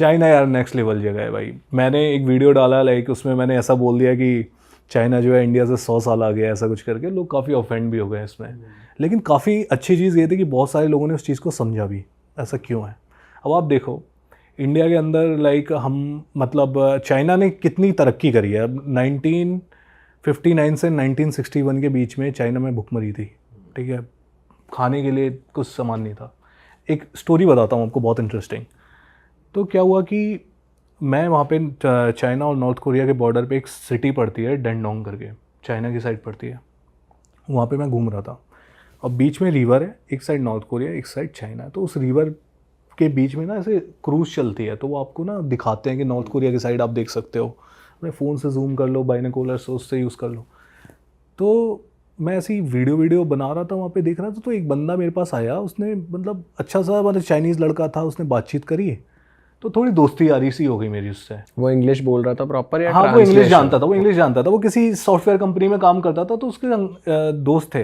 China यार next level जगह है भाई। मैंने एक वीडियो डाला लाइक उसमें मैंने ऐसा बोल दिया कि चाइना जो है इंडिया से 100 साल आ गया, ऐसा कुछ करके लोग काफ़ी ऑफेंड भी हो गए इसमें। लेकिन काफ़ी अच्छी चीज़ ये थी कि बहुत सारे लोगों ने उस चीज़ को समझा भी, ऐसा क्यों है। अब आप देखो इंडिया के अंदर लाइक हम मतलब चाइना ने कितनी तरक्की करी है। अब 1959 से 1961 के बीच में चाइना में भुखमरी थी, ठीक है, खाने के लिए कुछ सामान नहीं था। एक स्टोरी बताता हूँ आपको बहुत इंटरेस्टिंग। तो क्या हुआ कि मैं वहाँ पे चाइना और नॉर्थ कोरिया के बॉर्डर पे एक सिटी पड़ती है डेंडोंग करके, चाइना की साइड पड़ती है, वहाँ पे मैं घूम रहा था और बीच में रिवर है, एक साइड नॉर्थ कोरिया एक साइड चाइना है। तो उस रिवर के बीच में ना ऐसे क्रूज चलती है, तो वो आपको ना दिखाते हैं कि नॉर्थ कोरिया की साइड आप देख सकते हो, अपने फ़ोन से जूम कर लो, बाइनोकुलर से उससे यूज़ कर लो। तो मैं ऐसी वीडियो बना रहा था, वहाँ पे देख रहा था, तो एक बंदा मेरे पास आया, उसने मतलब अच्छा सा मतलब चाइनीज़ लड़का था, उसने बातचीत करी तो थोड़ी दोस्ती यारी सी हो गई मेरी उससे। वो इंग्लिश बोल रहा था प्रॉपर या हाँ वो इंग्लिश ट्रांसलेशन? जानता था, वो इंग्लिश जानता था, वो किसी सॉफ्टवेयर कंपनी में काम करता था, तो उसके दोस्त थे।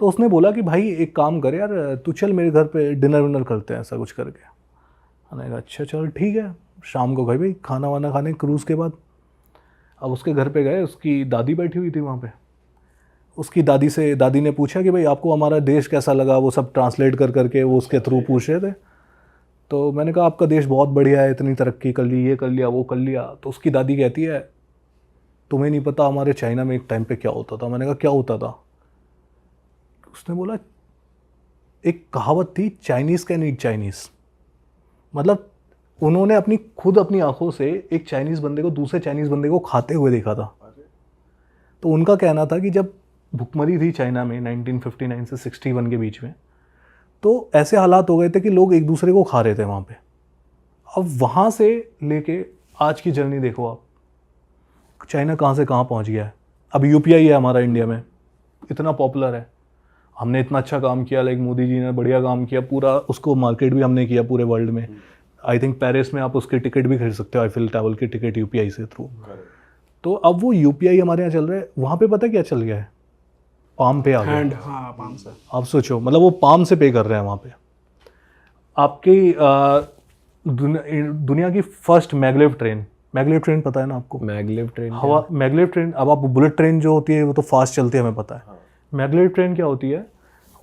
तो उसने बोला कि भाई एक काम कर यार, तू चल मेरे घर पे डिनर विनर करते हैं, ऐसा कुछ करके। मैंने कहा अच्छा चल ठीक है। शाम को गए भाई खाना वाना खाने क्रूज़ के बाद। अब उसके घर पे गए, उसकी दादी बैठी हुई थी वहाँ पे। उसकी दादी ने पूछा कि भाई आपको हमारा देश कैसा लगा, वो सब ट्रांसलेट कर करके वो उसके थ्रू पूछ रहे थे। तो मैंने कहा आपका देश बहुत बढ़िया है, इतनी तरक्की कर ली, ये कर लिया वो कर लिया। तो उसकी दादी कहती है तुम्हें नहीं पता हमारे चाइना में एक टाइम पे क्या होता था। मैंने कहा क्या होता था। उसने बोला एक कहावत थी, चाइनीज़ कैन ईट चाइनीज़। मतलब उन्होंने अपनी आंखों से एक चाइनीज़ बंदे को दूसरे चाइनीज़ बंदे को खाते हुए देखा था। तो उनका कहना था कि जब भुखमरी थी चाइना में 1959 से 61 के बीच में, तो ऐसे हालात हो गए थे कि लोग एक दूसरे को खा रहे थे वहाँ पे। अब वहाँ से लेके आज की जर्नी देखो आप, चाइना कहाँ से कहाँ पहुँच गया है। अब यूपीआई है हमारा इंडिया में, इतना पॉपुलर है, हमने इतना अच्छा काम किया, लाइक मोदी जी ने बढ़िया काम किया, पूरा उसको मार्केट भी हमने किया पूरे वर्ल्ड में। आई थिंक पेरिस में आप उसके टिकट भी खरीद सकते हो, आईफिल टावर की टिकट यूपीआई से थ्रू। तो अब वो यूपीआई हमारे यहाँ चल रहा है, वहाँ पे पता क्या चल गया है, पाम पे आ गया। हैंड, हाँ पाम से। आप सोचो मतलब वो पाम से पे कर रहे हैं वहाँ पे। आपकी दुनिया की फर्स्ट मैगलेव ट्रेन पता है ना आपको? Maglev train? हवा मैगलेव ट्रेन। अब आप बुलेट ट्रेन जो होती है वो तो फास्ट चलती है, हमें पता है। मैगलेव ट्रेन क्या होती है,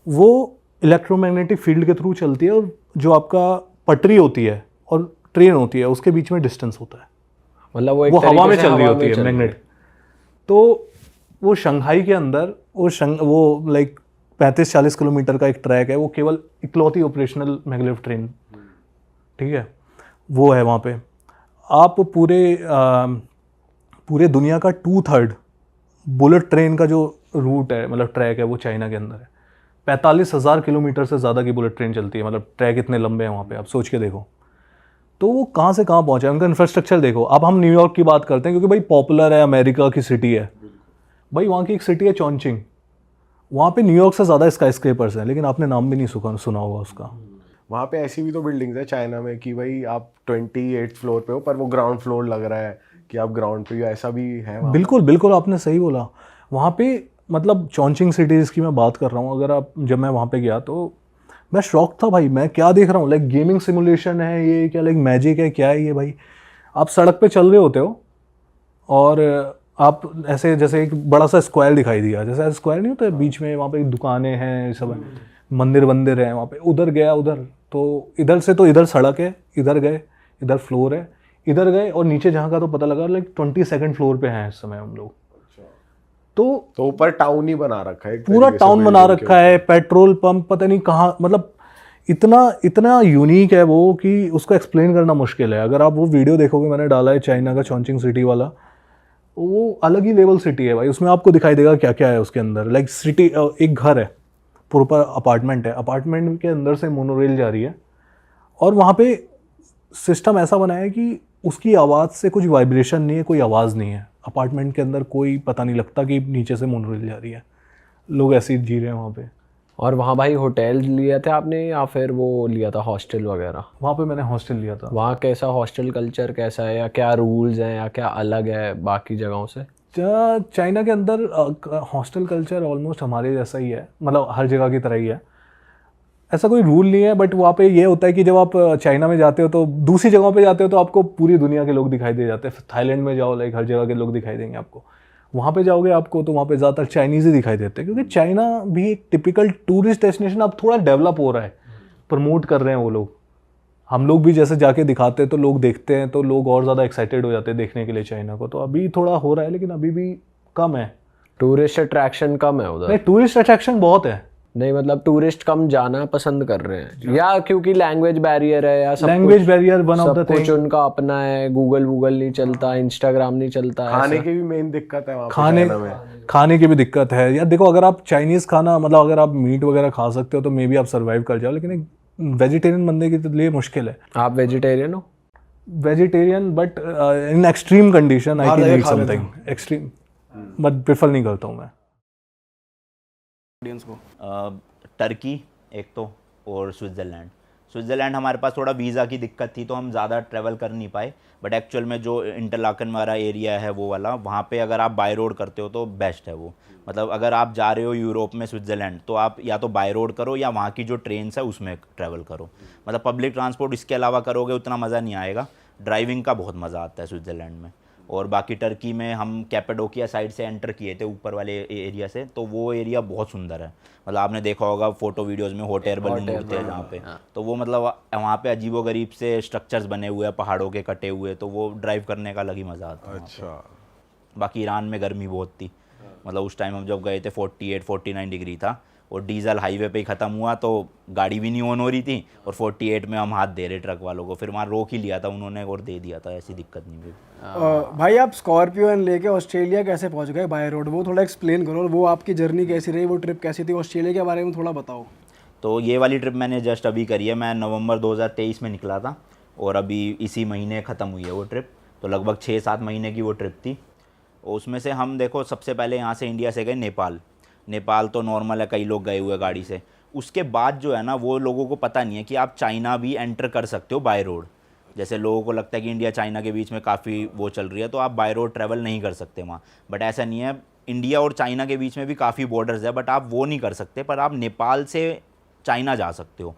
वो इलेक्ट्रोमैग्नेटिक फील्ड के थ्रू चलती है, और जो आपका पटरी होती है और ट्रेन होती है उसके बीच में डिस्टेंस होता है, मतलब वो एक वो हवा तरीके में से चल रही हवा होती में है चल रही मैग्नेट। तो वो शंघाई के अंदर वो लाइक 35-40 किलोमीटर का एक ट्रैक है, वो केवल इकलौती ऑपरेशनल मैगलेव ट्रेन, ठीक है, वो है वहाँ पे। आप पूरे दुनिया का 2/3 बुलेट ट्रेन का जो रूट है, मतलब ट्रैक है, वो चाइना के अंदर है। 45,000 किलोमीटर से ज़्यादा की बुलेट ट्रेन चलती है, मतलब ट्रैक इतने लंबे हैं वहाँ पे, आप सोच के देखो। तो वो कहाँ से कहाँ पहुँचा है, उनका इंफ्रास्ट्रक्चर देखो। अब हम न्यूयॉर्क की बात करते हैं क्योंकि भाई पॉपुलर है, अमेरिका की सिटी है भाई। वहाँ की एक सिटी है चॉन्चिंग, वहाँ पे न्यूयॉर्क से ज़्यादा स्काई स्क्रेपर्स हैं, लेकिन आपने नाम भी नहीं सुना होगा उसका। वहाँ पे ऐसी भी तो बिल्डिंग्स है चाइना में कि भाई आप 28th फ्लोर पे हो पर वो ग्राउंड फ्लोर लग रहा है कि आप ग्राउंड पे हो, ऐसा भी है वहाँ? बिल्कुल बिल्कुल, आपने सही बोला। वहाँ पे मतलब चॉन्चिंग सिटीज़ की मैं बात कर रहा हूँ, अगर आप, जब मैं वहाँ पे गया तो मैं शॉक था भाई, मैं क्या देख रहा हूँ, लाइक गेमिंग सिमुलेशन है ये, क्या लाइक मैजिक है, क्या है ये भाई। आप सड़क पे चल रहे होते हो और आप ऐसे जैसे एक बड़ा सा स्क्वायर दिखाई दिया, जैसे स्क्वायर नहीं होता बीच में, वहाँ पे दुकानें हैं, सब है, मंदिर वंदिर हैं वहाँ पे। उधर गया, उधर तो इधर से, तो इधर सड़क है, इधर गए, इधर फ्लोर है, इधर गए, और नीचे जहाँ का तो पता लगा लाइक 22nd फ्लोर पे हैं इस समय हम लोग। तो ऊपर टाउन ही बना रखा है, पूरा टाउन बना रखा है, पेट्रोल पंप पता नहीं कहाँ, मतलब इतना इतना यूनिक है वो कि उसको एक्सप्लेन करना मुश्किल है। अगर आप वो वीडियो देखोगे, मैंने डाला है चाइना का चॉन्चिंग सिटी वाला, वो अलग ही लेवल सिटी है भाई। उसमें आपको दिखाई देगा क्या क्या है उसके अंदर, लाइक सिटी, एक घर है, प्रॉपर अपार्टमेंट है, अपार्टमेंट के अंदर से मोनोरेल जा रही है, और वहाँ पे सिस्टम ऐसा बना है कि उसकी आवाज़ से कुछ वाइब्रेशन नहीं है, कोई आवाज़ नहीं है अपार्टमेंट के अंदर, कोई पता नहीं लगता कि नीचे से मोनोरेल जा रही है। लोग ऐसे ही जी रहे हैं वहाँ पे। और वहाँ भाई होटल लिया था आपने या फिर वो लिया था हॉस्टल वगैरह? वहाँ पे मैंने हॉस्टल लिया था। वहाँ कैसा हॉस्टल कल्चर कैसा है, या क्या रूल्स हैं, या क्या अलग है बाकी जगहों से? चाइना के अंदर हॉस्टल कल्चर ऑलमोस्ट हमारे जैसा ही है, मतलब हर जगह की तरह ही है। ऐसा कोई रूल नहीं है, बट वहाँ पे ये होता है कि जब आप चाइना में जाते हो तो दूसरी जगहों पे जाते हो तो आपको पूरी दुनिया के लोग दिखाई दे जाते हैं। थाईलैंड में जाओ, लाइक हर जगह के लोग दिखाई देंगे आपको। वहाँ पे जाओगे आपको तो वहाँ पे ज़्यादातर चाइनीज़ ही दिखाई देते हैं, क्योंकि चाइना भी एक टिपिकल टूरिस्ट डेस्टिनेशन अब थोड़ा डेवलप हो रहा है, प्रमोट कर रहे हैं वो लोग। हम लोग भी जैसे जाके दिखाते हैं तो लोग देखते हैं तो लोग और ज़्यादा एक्साइटेड हो जाते हैं देखने के लिए चाइना को। तो अभी थोड़ा हो रहा है, लेकिन अभी भी कम है। टूरिस्ट अट्रैक्शन कम है उधर? नहीं, टूरिस्ट अट्रैक्शन बहुत है। नहीं मतलब टूरिस्ट कम जाना पसंद कर रहे हैं, या क्योंकि लैंग्वेज बैरियर है, या सब language barrier one of the sub कुछ उनका अपना है, गूगल नहीं चलता, इंस्टाग्राम नहीं चलता, खाने की भी मेन दिक्कत है वहाँ पे खाने चाइना में। खाने की भी दिक्कत है यार। देखो, अगर आप चाइनीज़ खाना मतलब अगर आप मीट वगैरह खा सकते हो तो मे बी आप सर्वाइव कर जाओ, लेकिन एक वेजिटेरियन बंदे के लिए मुश्किल है। आप वेजिटेरियन हो? Vegetarian, but in extreme condition I can eat something extreme, but prefer नहीं करता हूँ मैं। ऑडियंस को टर्की एक तो, और स्विट्ज़रलैंड हमारे पास थोड़ा वीज़ा की दिक्कत थी तो हम ज़्यादा ट्रैवल कर नहीं पाए, बट एक्चुअल में जो इंटरलाकन वाला एरिया है वो वाला, वहाँ पे अगर आप बाय रोड करते हो तो बेस्ट है वो। मतलब अगर आप जा रहे हो यूरोप में स्विट्ज़रलैंड तो आप या तो बाय रोड करो या वहाँ की जो ट्रेन्स है उसमें ट्रैवल करो। मतलब पब्लिक ट्रांसपोर्ट इसके अलावा करोगे उतना मज़ा नहीं आएगा। ड्राइविंग का बहुत मज़ा आता है स्विट्ज़रलैंड में। और बाकी टर्की में हम कैपेडोकिया साइड से एंटर किए थे, ऊपर वाले एरिया से, तो वो एरिया बहुत सुंदर है। मतलब आपने देखा होगा फोटो वीडियोस में हॉट एयर बलून उड़ते हैं जहाँ पे, तो वो मतलब वहाँ पे अजीबोगरीब से स्ट्रक्चर्स बने हुए हैं पहाड़ों के कटे हुए, तो वो ड्राइव करने का अलग ही मज़ा आता है। अच्छा। बाकी ईरान में गर्मी बहुत थी, मतलब उस टाइम हम जब गए थे 48-49 डिग्री था, और डीजल हाईवे पे ही ख़त्म हुआ तो गाड़ी भी नहीं ऑन हो रही थी, और 48 में हम हाथ दे रहे ट्रक वालों को, फिर वहाँ रोक ही लिया था उन्होंने और दे दिया था, ऐसी दिक्कत नहीं हुई। भाई आप स्कॉर्पियो लेके ऑस्ट्रेलिया कैसे पहुंच गए बाय रोड, वो थोड़ा एक्सप्लेन करो। और वो आपकी जर्नी कैसी रही, वो ट्रिप कैसी थी, ऑस्ट्रेलिया के बारे में थोड़ा बताओ। तो ये वाली ट्रिप मैंने जस्ट अभी करी है, मैं नवंबर 2023 में निकला था और अभी इसी महीने ख़त्म हुई है वो ट्रिप। तो लगभग 6-7 महीने की वो ट्रिप थी। उसमें से हम देखो सबसे पहले यहाँ से इंडिया से गए नेपाल तो नॉर्मल है, कई लोग गए हुए गाड़ी से। उसके बाद जो है ना, वो लोगों को पता नहीं है कि आप चाइना भी एंटर कर सकते हो बाय रोड। जैसे लोगों को लगता है कि इंडिया चाइना के बीच में काफ़ी वो चल रही है तो आप बाय रोड ट्रैवल नहीं कर सकते वहाँ, बट ऐसा नहीं है। इंडिया और चाइना के बीच में भी काफ़ी बॉर्डर्स है, बट आप वो नहीं कर सकते, पर आप नेपाल से चाइना जा सकते हो।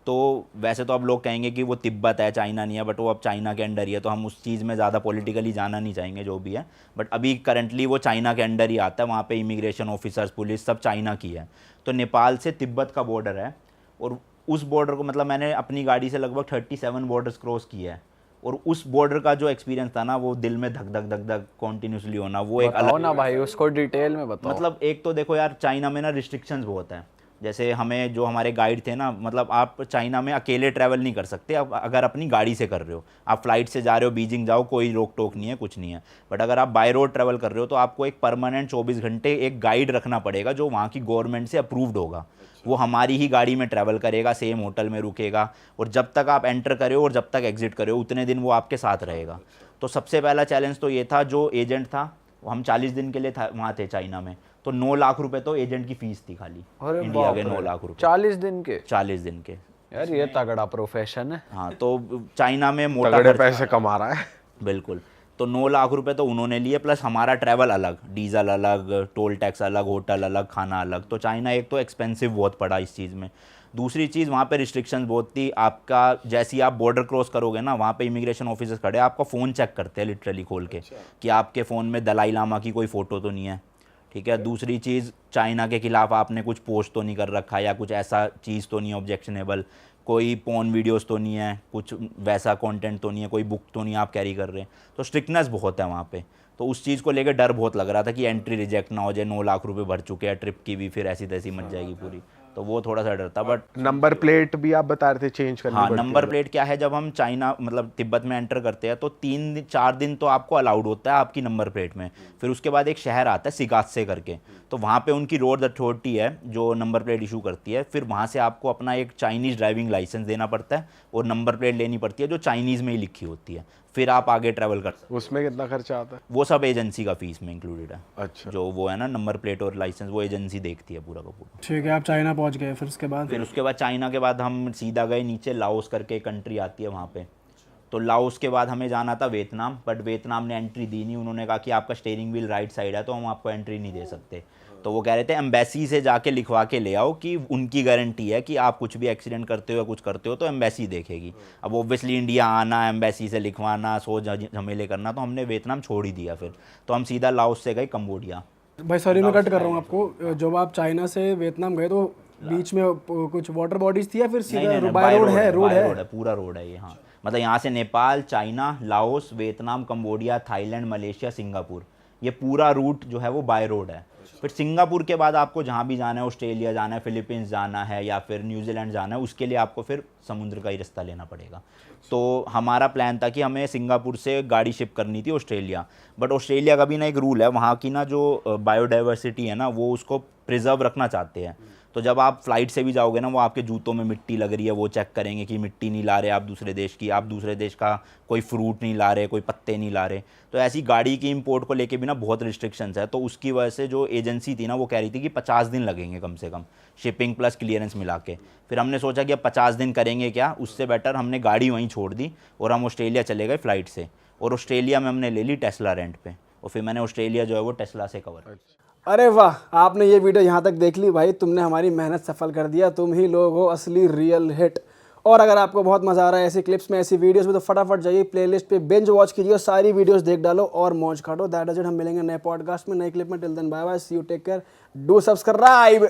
तो वैसे तो अब लोग कहेंगे कि वो तिब्बत है, चाइना नहीं है, बट वो अब चाइना के अंडर ही है, तो हम उस चीज़ में ज़्यादा पॉलिटिकली जाना नहीं चाहेंगे जो भी है। बट अभी करंटली वो चाइना के अंडर ही आता है, वहाँ पे इमिग्रेशन ऑफिसर्स, पुलिस सब चाइना की है। तो नेपाल से तिब्बत का बॉर्डर है, और उस बॉर्डर को मतलब मैंने अपनी गाड़ी से लगभग 37 बॉर्डर्स क्रॉस किए हैं, और उस बॉर्डर का जो एक्सपीरियंस था ना, वो दिल में धक धक धक धक कॉन्टीन्यूसली होना, वो एक अलग ना भाई, उसको डिटेल में बताओ। मतलब एक तो देखो यार, चाइना में ना रिस्ट्रिक्शंस बहुत हैं। जैसे हमें जो हमारे गाइड थे ना, मतलब आप चाइना में अकेले ट्रैवल नहीं कर सकते, आप अगर अपनी गाड़ी से कर रहे हो, आप फ्लाइट से जा रहे हो बीजिंग जाओ, कोई रोक टोक नहीं है, कुछ नहीं है। बट अगर आप बाय रोड ट्रैवल कर रहे हो तो आपको एक परमानेंट 24 घंटे एक गाइड रखना पड़ेगा जो वहाँ की गवर्नमेंट से अप्रूव्ड होगा। वो हमारी ही गाड़ी में ट्रैवल करेगा, सेम होटल में रुकेगा, और जब तक आप एंटर करे हो और जब तक एग्जिट करे हो उतने दिन वो आपके साथ रहेगा। तो सबसे पहला चैलेंज तो ये था, जो एजेंट था हम 40 दिन के लिए वहाँ थे चाइना में, तो 9 लाख रुपए तो एजेंट की फीस थी खाली, इंडिया के 9 लाख रुपए 40 दिन के। 40 दिन के। यार ये तगड़ा प्रोफेशन है। हाँ, तो चाइना में मोटा तगड़े खर्चा- पैसे कमा रहा है। बिल्कुल। तो 9 लाख रुपए तो उन्होंने लिए, प्लस हमारा ट्रैवल अलग, डीजल अलग, टोल टैक्स अलग, होटल अलग, खाना अलग। तो चाइना एक तो एक्सपेंसिव बहुत पड़ा इस चीज़ में। दूसरी चीज़, वहाँ पे रिस्ट्रिक्शंस बहुत थी। आपका जैसे ही आप बॉर्डर क्रॉस करोगे ना, वहाँ पे इमिग्रेशन ऑफिसर्स खड़े, आपका फ़ोन चेक करते हैं लिटरली खोल के, कि आपके फ़ोन में दलाई लामा की कोई फ़ोटो तो नहीं है, ठीक है। दूसरी चीज़, चाइना के खिलाफ आपने कुछ पोस्ट तो नहीं कर रखा, या कुछ ऐसा चीज़ तो नहीं है ऑब्जेक्शनेबल, कोई पॉर्न वीडियोस तो नहीं है, कुछ वैसा कंटेंट तो नहीं है, कोई बुक तो नहीं आप कैरी कर रहे हैं। तो स्ट्रिक्टनेस बहुत है वहाँ पे। तो उस चीज़ को लेकर डर बहुत लग रहा था कि एंट्री रिजेक्ट ना हो जाए, 9 लाख रुपए भर चुके हैं ट्रिप की भी, फिर ऐसी तैसी मच जाएगी पूरी। तो वो थोड़ा सा डर था। बट नंबर प्लेट भी आप बता रहे थे चेंज करनी हाँ, पड़ती है। नंबर प्लेट क्या है, जब हम चाइना मतलब तिब्बत में एंटर करते हैं तो 3-4 दिन तो आपको अलाउड होता है आपकी नंबर प्लेट में। फिर उसके बाद एक शहर आता है सिगात्से करके, तो वहाँ पे उनकी रोड अथॉरिटी है जो नंबर प्लेट इशू करती है। फिर वहाँ से आपको अपना एक चाइनीज़ ड्राइविंग लाइसेंस देना पड़ता है और नंबर प्लेट लेनी पड़ती है जो चाइनीज़ में ही लिखी होती है, फिर आप आगे ट्रैवल कर सकते उसमें कितना खर्चा आता है? हो। वो सब एजेंसी का फीस में इंक्लूडेड है। अच्छा। जो वो है ना नंबर प्लेट और लाइसेंस, वो एजेंसी देखती है पूरा का पूरा। ठीक है, आप चाइना पहुंच गए, फिर उसके बाद? फिर उसके बाद चाइना के बाद हम सीधा गए नीचे, लाओस करके कंट्री आती है वहाँ पे। तो लाओस के बाद हमें जाना था वियतनाम, बट वियतनाम ने एंट्री दी नहीं। उन्होंने कहा कि आपका स्टीयरिंग व्हील राइट साइड है तो हम आपको एंट्री नहीं दे सकते। तो वो कह रहे थे एम्बेसी से जाके लिखवा के ले आओ कि उनकी गारंटी है कि आप कुछ भी एक्सीडेंट करते हो या कुछ करते हो तो एम्बेसी देखेगी। अब ओब्वियसली इंडिया आना, एम्बेसी से लिखवाना, सो झमेले करना, तो हमने वियतनाम छोड़ ही दिया फिर। तो हम सीधा लाओस से गए कंबोडिया। भाई सॉरी मैं कट कर रहा हूँ आपको, जब आप चाइना से वियतनाम गए तो बीच में कुछ वाटर बॉडीज थी या फिर सीधा बाय रोड है? रोड है, पूरा रोड है ये। हाँ, मतलब यहाँ से Nepal, China, Laos, Vietnam, Cambodia, Thailand, Malaysia, Singapore, ये पूरा रूट जो है वो बाय रोड है। फिर सिंगापुर के बाद आपको जहाँ भी जाना है, ऑस्ट्रेलिया जाना है, फिलीपींस जाना है या फिर न्यूजीलैंड जाना है, उसके लिए आपको फिर समुद्र का ही रास्ता लेना पड़ेगा। तो हमारा प्लान था कि हमें सिंगापुर से गाड़ी शिप करनी थी ऑस्ट्रेलिया, बट ऑस्ट्रेलिया का भी ना एक रूल है, वहाँ की ना जो बायोडाइवर्सिटी है ना, वो उसको प्रिजर्व रखना चाहते हैं। तो जब आप फ्लाइट से भी जाओगे ना, वो आपके जूतों में मिट्टी लग रही है, वो चेक करेंगे कि मिट्टी नहीं ला रहे आप दूसरे देश की, आप दूसरे देश का कोई फ्रूट नहीं ला रहे, कोई पत्ते नहीं ला रहे। तो ऐसी गाड़ी की इंपोर्ट को लेके भी ना बहुत रिस्ट्रिक्शंस है। तो उसकी वजह से जो एजेंसी थी ना, वो कह रही थी कि 50 दिन लगेंगे कम से कम, शिपिंग प्लस क्लियरेंस मिला के। फिर हमने सोचा कि अब 50 दिन करेंगे क्या, उससे बेटर हमने गाड़ी वहीं छोड़ दी और हम ऑस्ट्रेलिया चले गए फ़्लाइट से। और ऑस्ट्रेलिया में हमने ले ली टेस्ला रेंट पे, और फिर मैंने ऑस्ट्रेलिया जो है वो टेस्ला से कवर कर। अरे वाह, आपने ये वीडियो यहाँ तक देख ली भाई, तुमने हमारी मेहनत सफल कर दिया, तुम ही लोग हो असली रियल हिट। और अगर आपको बहुत मज़ा आ रहा है ऐसी क्लिप्स में, ऐसी वीडियोस में, तो फटाफट जाइए प्लेलिस्ट पे बिंज वॉच कीजिए और सारी वीडियोस देख डालो और मौज काटो। That is it. हम मिलेंगे नए पॉडकास्ट में, नए क्लिप में। Till then bye bye, see you, take care, do subscribe.